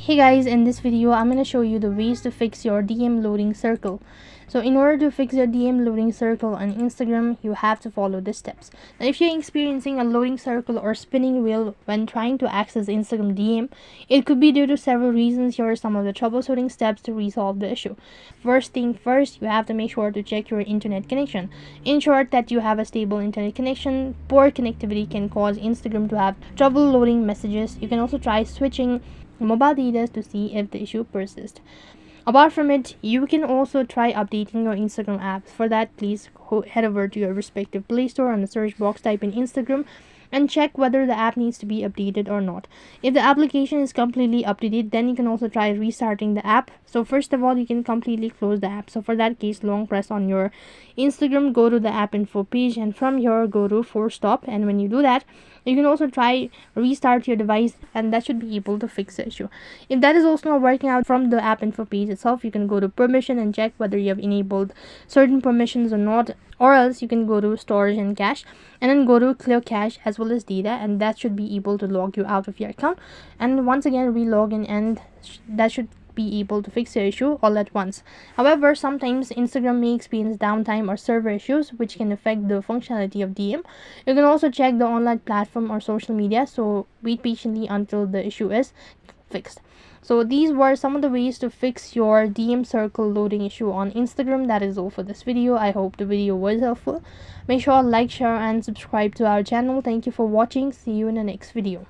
Hey guys, in this video I'm going to show you the ways to fix your DM loading circle. So in order to fix your DM loading circle on Instagram, you have to follow the steps. Now if you're experiencing a loading circle or spinning wheel when trying to access Instagram DM, it could be due to several reasons. Here are some of the troubleshooting steps to resolve the issue. First thing first, you have to make sure to check your internet connection. Ensure that you have a stable internet connection. Poor connectivity can cause Instagram to have trouble loading messages. You can also try switching mobile data to see if the issue persists. Apart from it, you can also try updating your Instagram apps. For that, please head over to your respective Play Store. On the search box, type in Instagram and check whether the app needs to be updated or not. If the application is completely up to date, then you can also try restarting the app. So first of all, you can completely close the app. So for that case, long press on your Instagram, go to the app info page, and from here go to force stop. And when you do that, you can also try restart your device, and that should be able to fix the issue. If that is also not working out, from the app info page itself, you can go to permission and check whether you have enabled certain permissions or not, or else you can go to storage and cache and then go to clear cache as well as data, and that should be able to log you out of your account, and once again re-log in, and that should be able to fix your issue all at once. However, sometimes Instagram may experience downtime or server issues which can affect the functionality of DM. You can also check the online platform or social media, so wait patiently until the issue is fixed. So these were some of the ways to fix your DM circle loading issue on Instagram. That is all for this video. I hope the video was helpful. Make sure to like, share and subscribe to our channel. Thank you for watching. See you in the next video.